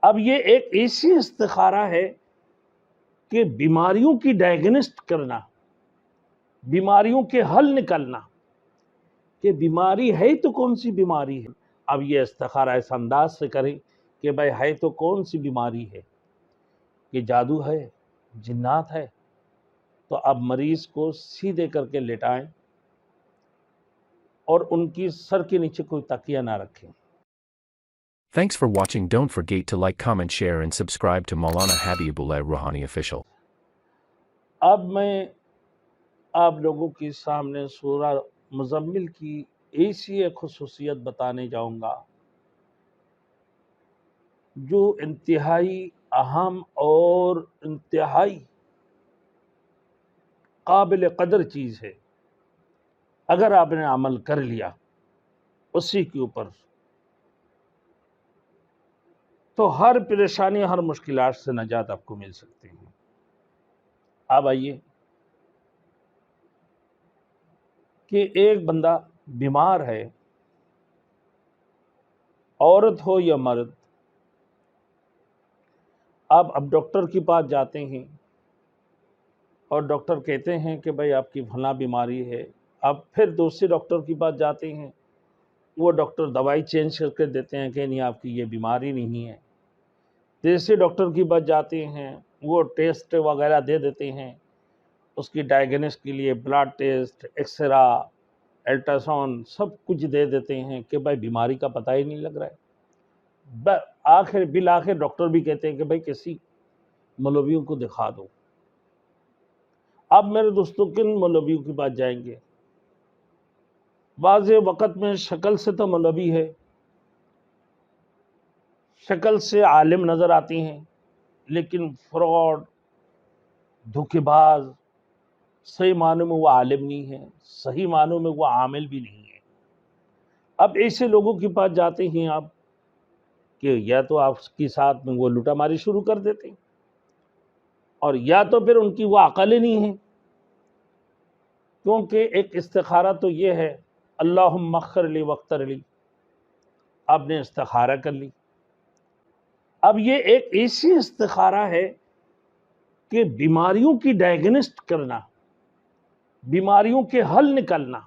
اب یہ ایک ایسی استخارہ ہے کہ بیماریوں کی ڈائگنسٹ کرنا، بیماریوں کے حل نکالنا کہ بیماری ہے تو کون سی بیماری ہے۔ اب یہ استخارہ اس انداز سے کریں کہ بھائی ہے تو کون سی بیماری ہے، کہ جادو ہے، جنات ہے، تو اب مریض کو سیدھے کر کے لٹائیں اور ان کی سر کے نیچے کوئی تکیہ نہ رکھیں۔ Thanks for watching. Don't forget to like, comment, share and subscribe to Maulana Habibullah Rouhani Official. اب میں آپ لوگوں کے سامنے سورہ مزمل کی ایسی ایک خصوصیت بتانے جاؤں گا جو انتہائی اہم اور انتہائی قابل قدر چیز ہے۔ اگر آپ نے عمل کر لیا اسی کے اوپر تو ہر پریشانی، ہر مشکلات سے نجات آپ کو مل سکتی ہے۔ اب آئیے کہ ایک بندہ بیمار ہے، عورت ہو یا مرد، آپ اب ڈاکٹر کے پاس جاتے ہیں اور ڈاکٹر کہتے ہیں کہ بھئی آپ کی فلاں بیماری ہے، اب پھر دوسرے ڈاکٹر کے پاس جاتے ہیں، وہ ڈاکٹر دوائی چینج کر کے دیتے ہیں کہ نہیں آپ کی یہ بیماری نہیں ہے، تیسرے ڈاکٹر کے پاس جاتے ہیں، وہ ٹیسٹ وغیرہ دے دیتے ہیں، اس کی ڈائگنوسٹ کے لیے blood test, X ray, ultrasound سب کچھ دے دیتے ہیں کہ بھائی بیماری کا پتہ ہی نہیں لگ رہا ہے۔ بالآخر ڈاکٹر بھی کہتے ہیں کہ بھائی کسی مولویوں کو دکھا دو۔ اب میرے دوستوں کن مولویوں کے پاس جائیں گے؟ بعض وقت میں شکل سے تو مولوی ہے، شکل سے عالم نظر آتی ہیں، لیکن فراڈ، دھوکے باز، صحیح معنوں میں وہ عالم نہیں ہے، صحیح معنوں میں وہ عامل بھی نہیں ہے۔ اب ایسے لوگوں کے پاس جاتے ہیں آپ کہ یا تو آپ کے ساتھ میں وہ لوٹا ماری شروع کر دیتے ہیں، اور یا تو پھر ان کی وہ عقل ہی نہیں ہے، کیونکہ ایک استخارہ تو یہ ہے اللہم اغفر لی واغفر لی، آپ نے استخارہ کر لی۔ اب یہ ایک ایسی استخارہ ہے کہ بیماریوں کی ڈائگنسٹ کرنا، بیماریوں کے حل نکالنا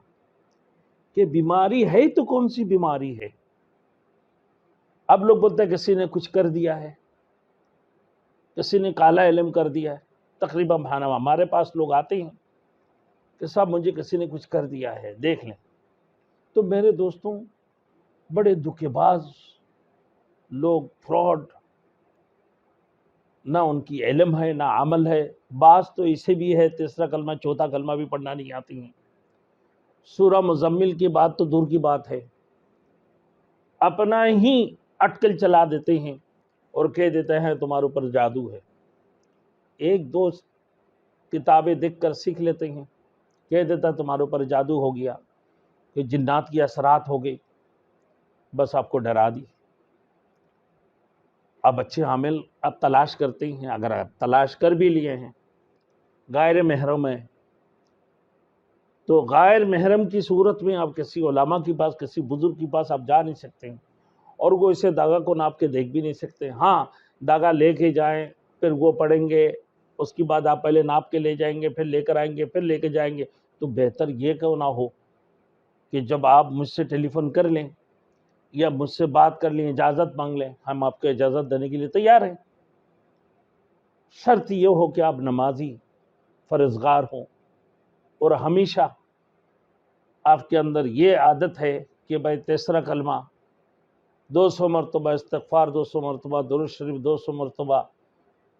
کہ بیماری ہے تو کون سی بیماری ہے۔ اب لوگ بولتے ہیں کسی نے کچھ کر دیا ہے، کسی نے کالا علم کر دیا ہے۔ تقریباً ہمارے پاس لوگ آتے ہیں کہ صاحب مجھے کسی نے کچھ کر دیا ہے، دیکھ لیں۔ تو میرے دوستوں بڑے دھوکے باز لوگ، فراڈ، نہ ان کی علم ہے نہ عمل ہے، بعض تو اسے بھی ہے تیسرا کلمہ چوتھا کلمہ بھی پڑھنا نہیں آتی ہیں۔ سورہ مزمل کی بات تو دور کی بات ہے، اپنا ہی اٹکل چلا دیتے ہیں اور کہہ دیتے ہیں تمہارے اوپر جادو ہے۔ ایک دو کتابیں دیکھ کر سیکھ لیتے ہیں، کہہ دیتا تمہارے اوپر جادو ہو گیا، کہ جنات کی اثرات ہو گئی، بس آپ کو ڈرا دی۔ اب اچھے عامل اب تلاش کرتے ہیں، اگر آپ تلاش کر بھی لیے ہیں، غیر محرم ہے، تو غیر محرم کی صورت میں آپ کسی علماء کے پاس، کسی بزرگ کے پاس آپ جا نہیں سکتے ہیں، اور وہ اسے داغا کو ناپ کے دیکھ بھی نہیں سکتے۔ ہاں داغا لے کے جائیں، پھر وہ پڑھیں گے، اس کے بعد آپ پہلے ناپ کے لے جائیں گے، پھر لے کر آئیں گے، پھر لے کے جائیں گے، تو بہتر یہ کیوں نہ ہو کہ جب آپ مجھ سے ٹیلی فون کر لیں یا مجھ سے بات کر لیں، اجازت مانگ لیں، ہم آپ کو اجازت دینے کے لیے تیار ہیں۔ شرط یہ ہو کہ آپ نمازی، فرزگار ہوں، اور ہمیشہ آپ کے اندر یہ عادت ہے کہ بھائی تیسرا کلمہ 200 مرتبہ، استغفار 200 مرتبہ، درود شریف 200 مرتبہ،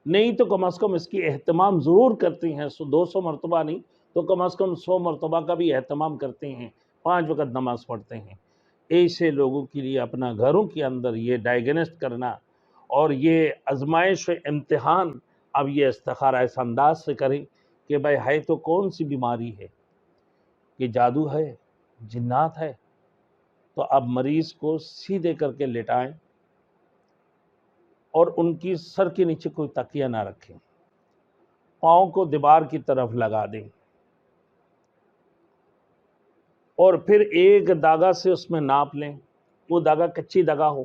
نہیں تو کم از کم اس کی اہتمام ضرور کرتے ہیں، 200 مرتبہ نہیں تو کم از کم 100 مرتبہ کا بھی اہتمام کرتے ہیں، 5 وقت نماز پڑھتے ہیں۔ ایسے لوگوں کے لیے اپنا گھروں کے اندر یہ ڈائگنسٹ کرنا اور یہ آزمائش و امتحان، اب یہ استخارہ اس انداز سے کریں کہ بھائی ہے تو کون سی بیماری ہے، کہ جادو ہے، جنات ہے، تو اب مریض کو سیدھے کر کے لٹائیں اور ان کی سر کے نیچے کوئی تکیہ نہ رکھیں، پاؤں کو دیوار کی طرف لگا دیں، اور پھر ایک داغا سے اس میں ناپ لیں، وہ داغا کچی داغا ہو،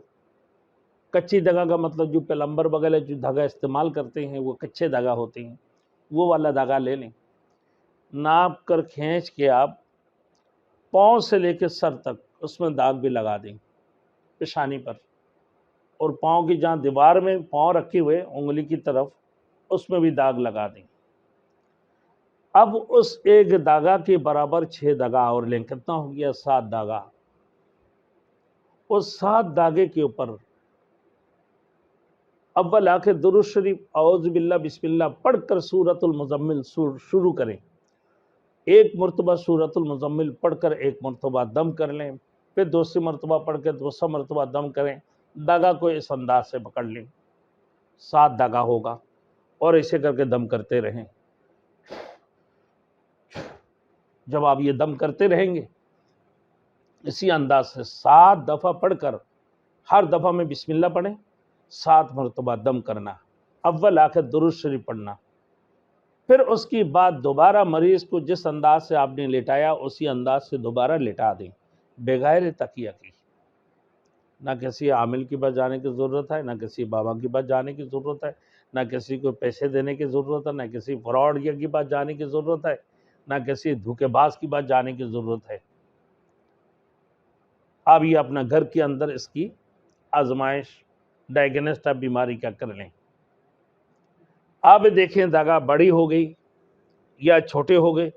कच्ची धागा का मतलब जो प्लम्बर वगैरह जो धागा इस्तेमाल करते हैं वो कच्चे धागा होते हैं, वो वाला धागा ले लें, नाप कर खींच के आप पाँव से लेकर सर तक उसमें दाग भी लगा दें पेशानी पर, और पाँव की जहाँ दीवार में पाँव रखे हुए उंगली की तरफ उसमें भी दाग लगा दें। अब उस एक धागा के बराबर 6 धागा और लें, कितना हो गया 7 धागा। उस 7 धागे के ऊपर अव्वल आखिर दुरूद शरीफ औज़ु बिल्लाह बिस्मिल्लाह पढ़कर सूरतुल मुज़म्मिल शुरू करें। एक मरतबा सूरतुल मुज़म्मिल पढ़कर एक मरतबा दम कर लें, फिर दूसरी मरतबा पढ़ कर दूसरा मरतबा दम करें। धागा को इस अंदाज से पकड़ लें, 7 धागा होगा, और ऐसे करके दम करते रहें। जब आप ये दम करते रहेंगे इसी अंदाज से 7 दफ़ा पढ़कर हर दफ़ा में बिस्मिल्लाह पढ़ें, 7 मरतबा दम करना, अव्वल आखिर दुरूद शरीफ पढ़ना। फिर उसकी बाद दोबारा मरीज़ को जिस अंदाज से आपने लेटाया उसी अंदाज से दोबारा लेटा दें, बगैर तकिया की। ना किसी आमिल के पास जाने की ज़रूरत है, ना किसी बाबा के पास जाने की ज़रूरत है, ना किसी को पैसे देने की ज़रूरत है, ना किसी फ्रॉडिया के पास जाने की ज़रूरत है, ना किसी धोखेबाज के पास जाने की ज़रूरत है। आप ये अपना घर के अंदर इसकी आजमाइश डायग्नोस्ट आप बीमारी का कर लें। आप देखें धागा बड़ी हो गई या छोटे हो गए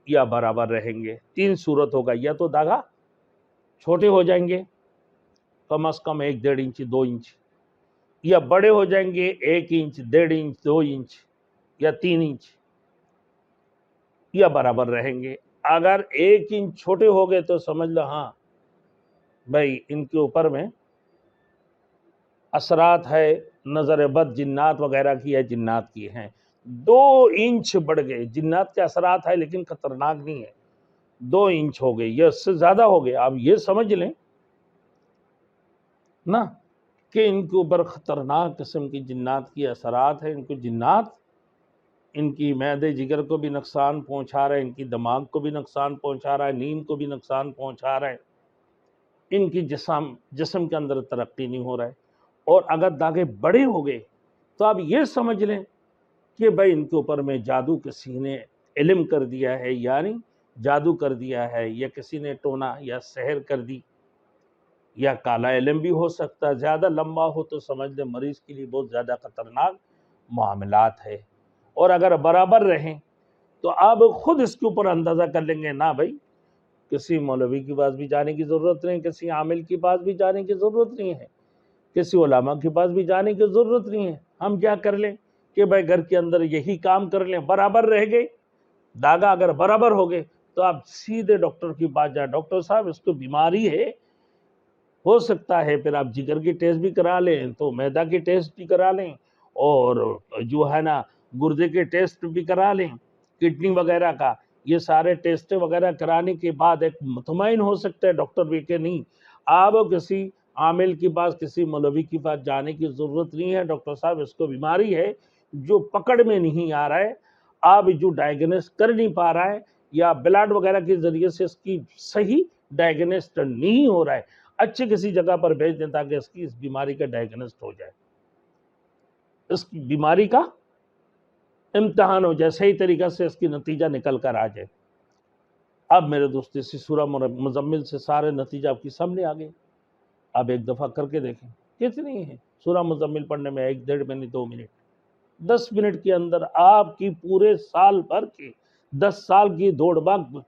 या बराबर रहेंगे। 3 सूरत होगा, या तो धागा छोटे हो जाएंगे कम से कम 1-1.5 इंच 2 इंच, या बड़े हो जाएंगे 1 इंच 1.5 इंच 2 इंच या 3 इंच, या बराबर रहेंगे। अगर 1 इंच छोटे हो गए तो समझ लो हाँ भाई इनके ऊपर में असरात है, नज़र बद जिन्नात वगैरह की है, जिन्नात की हैं। 2 इंच बढ़ गए, जिन्नात के असरात है लेकिन खतरनाक नहीं है, 2 इंच हो गए या इससे ज़्यादा हो गए, आप ये समझ लें ना कि इनके ऊपर ख़तरनाक किस्म की जिन्नात की असरात है। इनको जिन्नात इनकी मैदे जिगर को भी नुकसान पहुंचा रहा है, इनकी दिमाग को भी नुकसान पहुंचा रहा है, नींद को भी नुकसान पहुंचा रहा है, इनकी जिस्म के अंदर तरक्की नहीं हो रहा है। और अगर दागे बड़े हो गए तो आप ये समझ लें कि भाई इनके ऊपर में जादू किसी ने इल्म कर दिया है, यानी जादू कर दिया है, या किसी ने टोना या सहर कर दी, या काला इल्म भी हो सकता है। ज़्यादा लंबा हो तो समझ लें मरीज़ के लिए बहुत ज़्यादा ख़तरनाक मामलात है। और अगर बराबर रहें तो आप ख़ुद इसके ऊपर अंदाज़ा कर लेंगे, ना भाई किसी मौलवी के पास भी जाने की ज़रूरत नहीं, किसी आमिल के पास भी जाने की ज़रूरत नहीं है, किसी उलमा के पास भी जाने की ज़रूरत नहीं है। हम क्या कर लें कि भाई घर के अंदर यही काम कर लें, बराबर रह गए धागा, अगर बराबर हो गए तो आप सीधे डॉक्टर के पास जाए, डॉक्टर साहब इसको बीमारी है, हो सकता है फिर आप जिगर की टेस्ट भी करा लें, तो मैदा की टेस्ट भी करा लें, और जो है ना गुर्दे के टेस्ट भी करा लें, किडनी वगैरह का, ये सारे टेस्ट वगैरह कराने के बाद एक मुतमईन हो सकता है डॉक्टर भी कि नहीं आप किसी आमिल के पास, किसी मौलवी के पास जाने की ज़रूरत नहीं है, डॉक्टर साहब इसको बीमारी है जो पकड़ में नहीं आ रहा है, आप जो डायग्नोस कर नहीं पा रहा है, या ब्लड वगैरह के ज़रिए से इसकी सही डायग्नोस नहीं हो रहा है, अच्छी किसी जगह पर भेज दें ताकि इसकी इस बीमारी का डायग्नोस हो जाए, इस बीमारी का इम्तिहान हो जाए, सही तरीक़ा से इसकी नतीजा निकल कर आ जाए। अब मेरे दोस्त इसी सूरह मुज़म्मिल से सारे नतीजा आपके सामने आ गए। आप एक दफ़ा करके देखें, कितनी है सूरह मुज़म्मिल पढ़ने में 1-1.5 मिनट 2 मिनट, 10 मिनट के अंदर आपकी पूरे साल भर की 10 साल की दौड़ भाग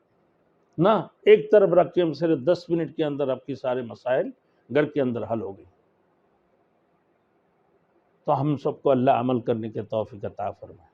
ना एक तरफ रख के सिर्फ 10 मिनट के अंदर आपकी सारे मसाइल घर के अंदर हल हो गए। तो हम सबको अल्लाह अमल करने के तौफीक अता फरमाए।